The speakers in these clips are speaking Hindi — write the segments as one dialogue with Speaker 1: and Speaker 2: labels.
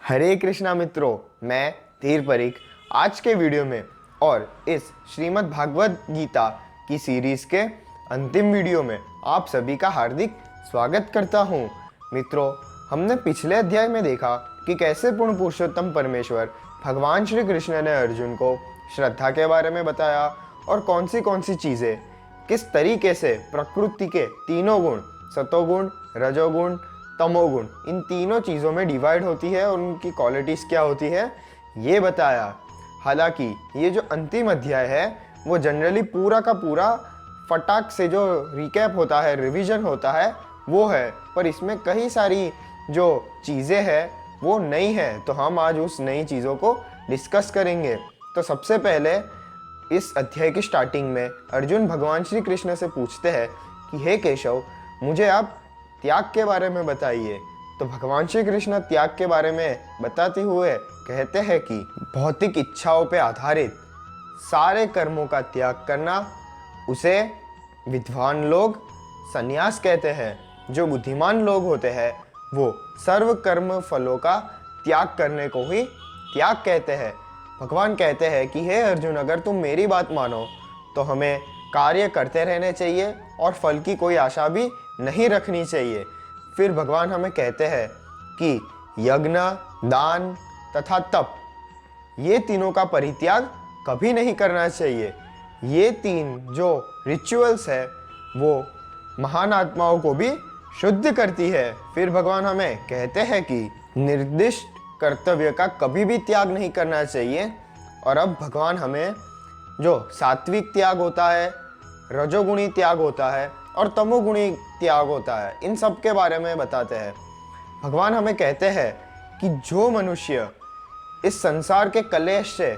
Speaker 1: हरे कृष्णा मित्रों, मैं धीर परीख आज के वीडियो में और इस श्रीमद् भागवत गीता की सीरीज के अंतिम वीडियो में आप सभी का हार्दिक स्वागत करता हूँ। मित्रों, हमने पिछले अध्याय में देखा कि कैसे पूर्ण पुरुषोत्तम परमेश्वर भगवान श्री कृष्ण ने अर्जुन को श्रद्धा के बारे में बताया और कौन सी चीज़ें किस तरीके से प्रकृति के तीनों गुण सतोगुण, रजोगुण, तमोगुण इन तीनों चीज़ों में डिवाइड होती है और उनकी क्वालिटीज़ क्या होती है ये बताया। हालांकि ये जो अंतिम अध्याय है वो जनरली पूरा का पूरा फटाक से जो रिकैप होता है, रिवीजन होता है वो है, पर इसमें कई सारी जो चीज़ें हैं वो नई है, तो हम आज उस नई चीज़ों को डिस्कस करेंगे। तो सबसे पहले इस अध्याय की स्टार्टिंग में अर्जुन भगवान श्री कृष्ण से पूछते हैं कि हे केशव, मुझे आप त्याग के बारे में बताइए। तो भगवान श्री कृष्ण त्याग के बारे में बताते हुए कहते हैं कि भौतिक इच्छाओं पे आधारित सारे कर्मों का त्याग करना, उसे विद्वान लोग संन्यास कहते हैं। जो बुद्धिमान लोग होते हैं वो सर्व कर्म फलों का त्याग करने को ही त्याग कहते हैं। भगवान कहते हैं कि हे अर्जुन, अगर तुम मेरी बात मानो तो हमें कार्य करते रहने चाहिए और फल की कोई आशा भी नहीं रखनी चाहिए। फिर भगवान हमें कहते हैं कि यज्ञ, दान तथा तप ये तीनों का परित्याग कभी नहीं करना चाहिए। ये तीन जो रिचुअल्स है वो महान आत्माओं को भी शुद्ध करती है। फिर भगवान हमें कहते हैं कि निर्दिष्ट कर्तव्य का कभी भी त्याग नहीं करना चाहिए। और अब भगवान हमें जो सात्विक त्याग होता है, रजोगुणी त्याग होता है और तमोगुणी त्याग होता है, इन सब के बारे में बताते हैं। भगवान हमें कहते हैं कि जो मनुष्य इस संसार के कलेश से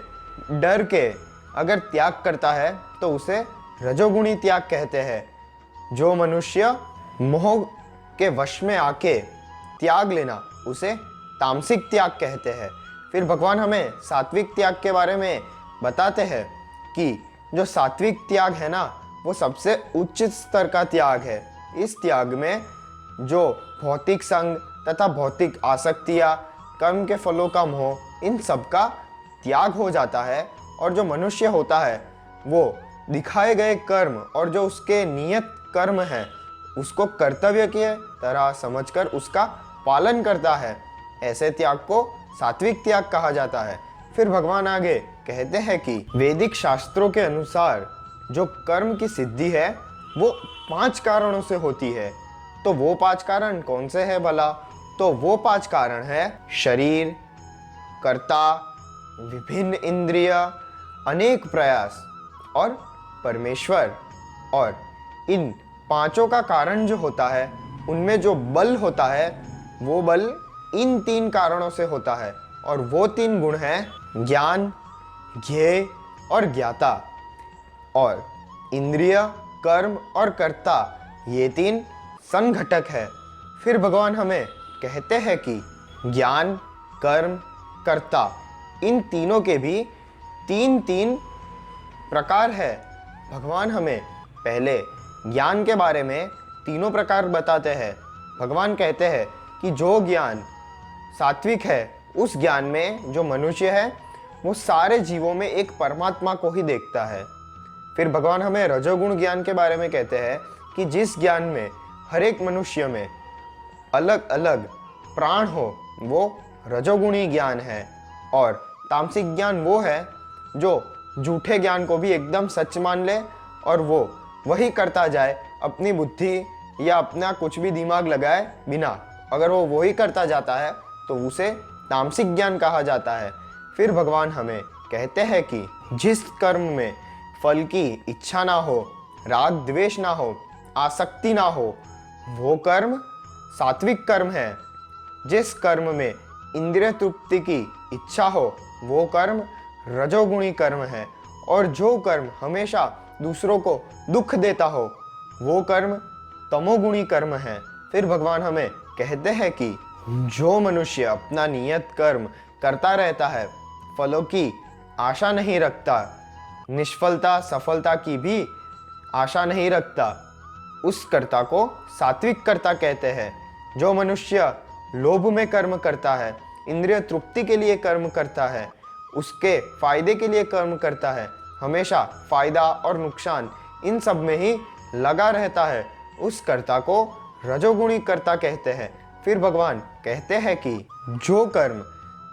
Speaker 1: डर के अगर त्याग करता है तो उसे रजोगुणी त्याग कहते हैं। जो मनुष्य मोह के वश में आके त्याग लेना, उसे तामसिक त्याग कहते हैं। फिर भगवान हमें सात्विक त्याग के बारे में बताते हैं कि जो सात्विक त्याग है ना, वो सबसे उच्च स्तर का त्याग है। इस त्याग में जो भौतिक संग तथा भौतिक आसक्तियाँ, कर्म के फलों का मोह, इन सब का त्याग हो जाता है और जो मनुष्य होता है वो दिखाए गए कर्म और जो उसके नियत कर्म हैं उसको कर्तव्य की तरह समझकर उसका पालन करता है। ऐसे त्याग को सात्विक त्याग कहा जाता है। फिर भगवान आगे कहते हैं कि वैदिक शास्त्रों के अनुसार जो कर्म की सिद्धि है वो 5 कारणों से होती है। तो वो 5 कारण कौन से हैं भला? तो वो 5 कारण है शरीर, कर्ता, विभिन्न इंद्रिय, अनेक प्रयास और परमेश्वर। और इन पांचों का कारण जो होता है उनमें जो बल होता है वो बल इन 3 कारणों से होता है। और वो 3 गुण हैं ज्ञान, ज्ञेय और ज्ञाता। और इंद्रिय, कर्म और कर्ता ये 3 संघटक है। फिर भगवान हमें कहते हैं कि ज्ञान, कर्म, कर्ता इन तीनों के भी 3 प्रकार है। भगवान हमें पहले ज्ञान के बारे में तीनों प्रकार बताते हैं। भगवान कहते हैं कि जो ज्ञान सात्विक है उस ज्ञान में जो मनुष्य है वो सारे जीवों में एक परमात्मा को ही देखता है। फिर भगवान हमें रजोगुण ज्ञान के बारे में कहते हैं कि जिस ज्ञान में हर एक मनुष्य में अलग अलग प्राण हो वो रजोगुणी ज्ञान है। और तामसिक ज्ञान वो है जो झूठे ज्ञान को भी एकदम सच मान ले और वो वही करता जाए अपनी बुद्धि या अपना कुछ भी दिमाग लगाए बिना। अगर वो वही करता जाता है तो उसे तामसिक ज्ञान कहा जाता है। फिर भगवान हमें कहते हैं कि जिस कर्म में फल की इच्छा ना हो, राग द्वेष ना हो, आसक्ति ना हो, वो कर्म सात्विक कर्म है। जिस कर्म में इंद्रिय तृप्ति की इच्छा हो वो कर्म रजोगुणी कर्म है। और जो कर्म हमेशा दूसरों को दुख देता हो वो कर्म तमोगुणी कर्म है। फिर भगवान हमें कहते हैं कि जो मनुष्य अपना नियत कर्म करता रहता है, फलों की आशा नहीं रखता, निष्फलता सफलता की भी आशा नहीं रखता, उस कर्ता को सात्विक कर्ता कहते हैं। जो मनुष्य लोभ में कर्म करता है इंद्रिय तृप्ति के लिए कर्म करता है, उसके फायदे के लिए कर्म करता है, हमेशा फायदा और नुकसान इन सब में ही लगा रहता है, उस कर्ता को रजोगुणी कर्ता कहते हैं। फिर भगवान कहते हैं कि जो कर्म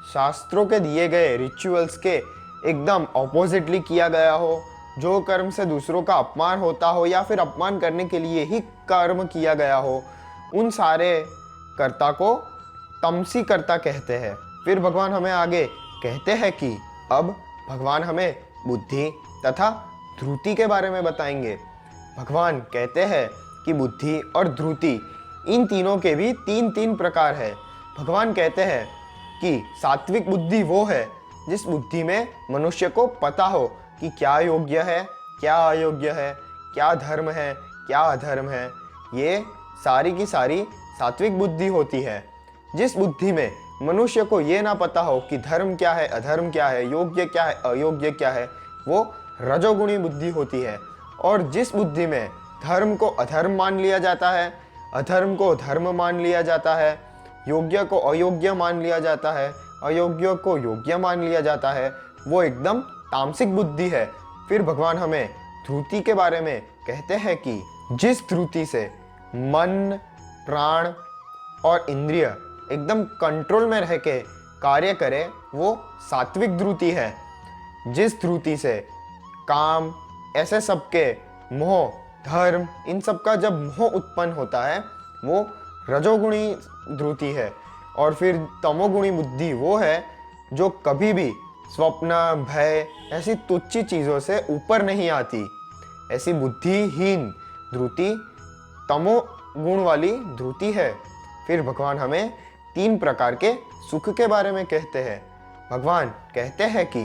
Speaker 1: शास्त्रों के दिए गए रिचुअल्स के एकदम ऑपोजिटली किया गया हो, जो कर्म से दूसरों का अपमान होता हो या फिर अपमान करने के लिए ही कर्म किया गया हो, उन सारे कर्ता को तमसी कर्ता कहते हैं। फिर भगवान हमें आगे कहते हैं कि अब भगवान हमें बुद्धि तथा ध्रुति के बारे में बताएंगे। भगवान कहते हैं कि बुद्धि और ध्रुति इन तीनों के भी तीन तीन प्रकार है। भगवान कहते हैं कि सात्विक बुद्धि वो है जिस बुद्धि में मनुष्य को पता हो कि क्या योग्य है, क्या अयोग्य है, क्या धर्म है, क्या अधर्म है। ये सारी की सारी सात्विक बुद्धि होती है। जिस बुद्धि में मनुष्य को ये ना पता हो कि धर्म क्या है, अधर्म क्या है, योग्य क्या है, अयोग्य क्या है, वो रजोगुणी बुद्धि होती है। और जिस बुद्धि में धर्म को अधर्म मान लिया जाता है, अधर्म को धर्म मान लिया जाता है, योग्य को अयोग्य मान लिया जाता है, अयोग्य को योग्य मान लिया जाता है, वो एकदम तामसिक बुद्धि है। फिर भगवान हमें ध्रुति के बारे में कहते हैं कि जिस ध्रुति से मन, प्राण और इंद्रिय एकदम कंट्रोल में रह के कार्य करे, वो सात्विक ध्रुति है। जिस ध्रुति से काम, ऐसे सबके मोह, धर्म, इन सब का जब मोह उत्पन्न होता है, वो रजोगुणी ध्रुति है। और फिर तमोगुणी बुद्धि वो है जो कभी भी स्वप्न, भय ऐसी तुच्छ चीज़ों से ऊपर नहीं आती। ऐसी बुद्धिहीन ध्रुति तमोगुण वाली ध्रुति है। फिर भगवान हमें तीन प्रकार के सुख के बारे में कहते हैं। भगवान कहते हैं कि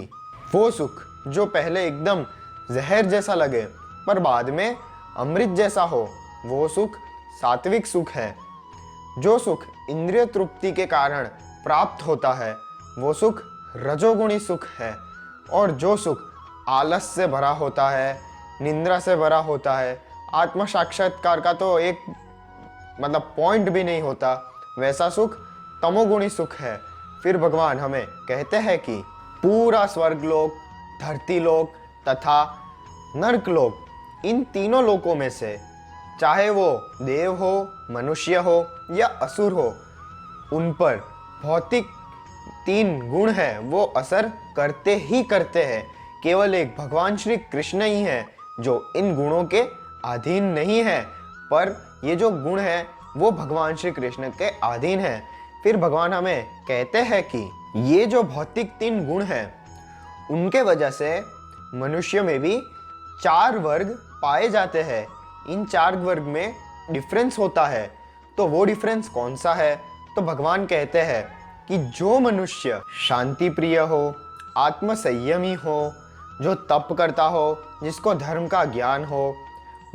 Speaker 1: वो सुख जो पहले एकदम जहर जैसा लगे पर बाद में अमृत जैसा हो, वो सुख सात्विक सुख है। जो सुख इंद्रिय तृप्ति के कारण प्राप्त होता है, वो सुख रजोगुणी सुख है। और जो सुख आलस से भरा होता है, निंद्रा से भरा होता है, आत्म साक्षात्कार का तो एक पॉइंट भी नहीं होता, वैसा सुख तमोगुणी सुख है। फिर भगवान हमें कहते हैं कि पूरा स्वर्गलोक, धरती लोक तथा नरक लोक, इन तीनों लोकों में से चाहे वो देव हो, मनुष्य हो या असुर हो, उन पर भौतिक तीन गुण हैं, वो असर करते ही करते हैं। केवल एक भगवान श्री कृष्ण ही हैं जो इन गुणों के अधीन नहीं है, पर ये जो गुण है वो भगवान श्री कृष्ण के अधीन है। फिर भगवान हमें कहते हैं कि ये जो भौतिक तीन गुण हैं, उनके वजह से मनुष्य में भी चार वर्ग पाए जाते हैं। इन चार वर्ग में डिफरेंस होता है। तो वो डिफरेंस कौन सा है? तो भगवान कहते हैं कि जो मनुष्य शांति प्रिय हो, आत्म संयमी हो, जो तप करता हो, जिसको धर्म का ज्ञान हो,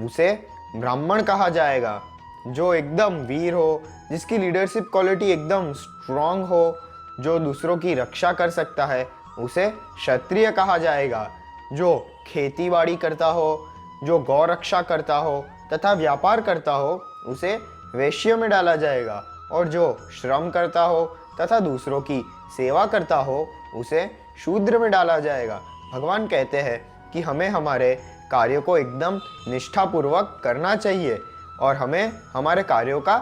Speaker 1: उसे ब्राह्मण कहा जाएगा। जो एकदम वीर हो, जिसकी लीडरशिप क्वालिटी एकदम स्ट्रांग हो, जो दूसरों की रक्षा कर सकता है, उसे क्षत्रिय कहा जाएगा। जो खेती बाड़ी करता हो, जो गौ रक्षा करता हो तथा व्यापार करता हो, उसे वैश्य में डाला जाएगा। और जो श्रम करता हो तथा दूसरों की सेवा करता हो, उसे शूद्र में डाला जाएगा। भगवान कहते हैं कि हमें हमारे कार्यों को एकदम निष्ठापूर्वक करना चाहिए और हमें हमारे कार्यों का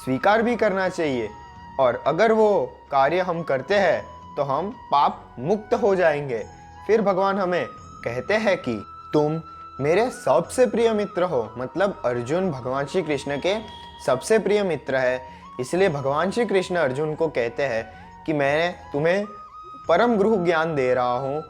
Speaker 1: स्वीकार भी करना चाहिए। और अगर वो कार्य हम करते हैं तो हम पाप मुक्त हो जाएंगे। फिर भगवान हमें कहते हैं कि तुम मेरे सबसे प्रिय मित्र हो। मतलब अर्जुन भगवान श्री कृष्ण के सबसे प्रिय मित्र है। इसलिए भगवान श्री कृष्ण अर्जुन को कहते हैं कि मैं तुम्हें परम गुरु ज्ञान दे रहा हूँ,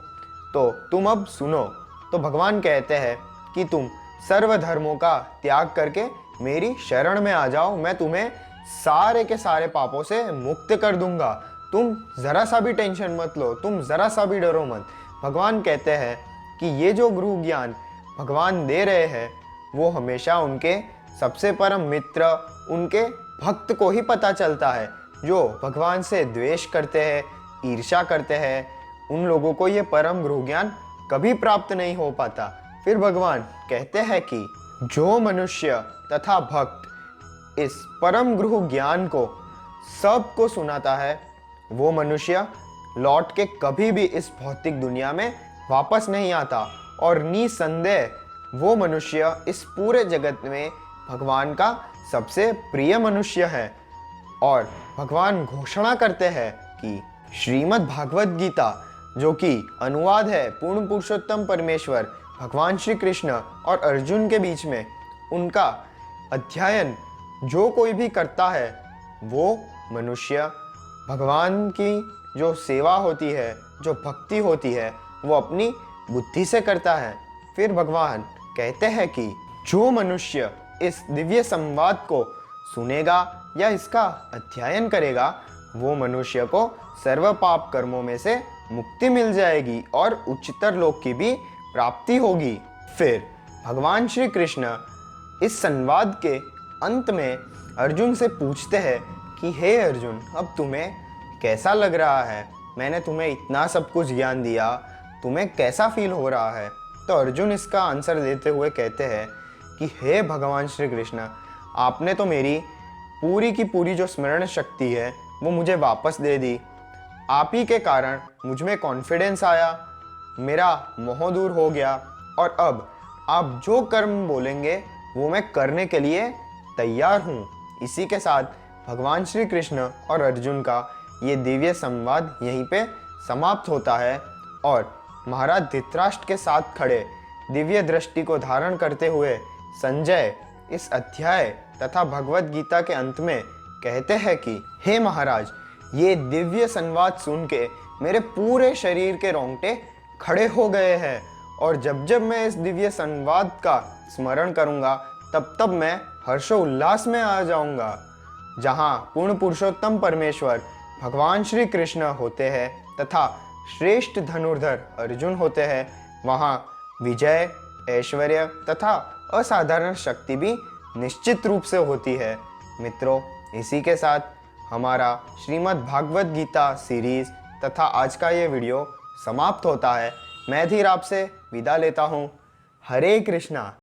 Speaker 1: तो तुम अब सुनो। तो भगवान कहते हैं कि तुम सर्व धर्मों का त्याग करके मेरी शरण में आ जाओ, मैं तुम्हें सारे के सारे पापों से मुक्त कर दूंगा। तुम जरा सा भी टेंशन मत लो, तुम जरा सा भी डरो मत। भगवान कहते हैं कि ये जो गुरु ज्ञान भगवान दे रहे हैं, वो हमेशा उनके सबसे परम मित्र, उनके भक्त को ही पता चलता है। जो भगवान से द्वेष करते हैं, ईर्ष्या करते हैं, उन लोगों को ये परम गुरु ज्ञान कभी प्राप्त नहीं हो पाता। फिर भगवान कहते हैं कि जो मनुष्य तथा भक्त इस परम गुरु ज्ञान को सबको सुनाता है, वो मनुष्य लौट के कभी भी इस भौतिक दुनिया में वापस नहीं आता और निसंदेह वो मनुष्य इस पूरे जगत में भगवान का सबसे प्रिय मनुष्य है। और भगवान घोषणा करते हैं कि श्रीमद् भागवत गीता, जो कि अनुवाद है पूर्ण पुरुषोत्तम परमेश्वर भगवान श्री कृष्ण और अर्जुन के बीच में, उनका अध्ययन जो कोई भी करता है वो मनुष्य भगवान की जो सेवा होती है, जो भक्ति होती है, वो अपनी बुद्धि से करता है। फिर भगवान कहते हैं कि जो मनुष्य इस दिव्य संवाद को सुनेगा या इसका अध्ययन करेगा, वो मनुष्य को सर्व पाप कर्मों में से मुक्ति मिल जाएगी और उच्चतर लोक की भी प्राप्ति होगी। फिर भगवान श्री कृष्ण इस संवाद के अंत में अर्जुन से पूछते हैं कि हे अर्जुन, अब तुम्हें कैसा लग रहा है? मैंने तुम्हें इतना सब कुछ ज्ञान दिया, तुम्हें कैसा फील हो रहा है? तो अर्जुन इसका आंसर देते हुए कहते हैं कि हे भगवान श्री कृष्ण, आपने तो मेरी पूरी की पूरी जो स्मरण शक्ति है वो मुझे वापस दे दी। आप ही के कारण मुझ में कॉन्फिडेंस आया, मेरा मोह दूर हो गया और अब आप जो कर्म बोलेंगे वो मैं करने के लिए तैयार हूँ। इसी के साथ भगवान श्री कृष्ण और अर्जुन का ये दिव्य संवाद यहीं पे समाप्त होता है और महाराज धृतराष्ट्र के साथ खड़े दिव्य दृष्टि को धारण करते हुए संजय इस अध्याय तथा भगवत गीता के अंत में कहते हैं कि हे महाराज, ये दिव्य संवाद सुन के मेरे पूरे शरीर के रोंगटे खड़े हो गए हैं और जब जब मैं इस दिव्य संवाद का स्मरण करूंगा तब तब मैं हर्षोल्लास में आ जाऊंगा। जहां पूर्ण पुरुषोत्तम परमेश्वर भगवान श्री कृष्ण होते हैं तथा श्रेष्ठ धनुर्धर अर्जुन होते हैं, वहां विजय, ऐश्वर्य तथा असाधारण शक्ति भी निश्चित रूप से होती है। मित्रों, इसी के साथ हमारा श्रीमद् भागवत गीता सीरीज तथा आज का ये वीडियो समाप्त होता है। मैं धीर आपसे विदा लेता हूँ। हरे कृष्णा।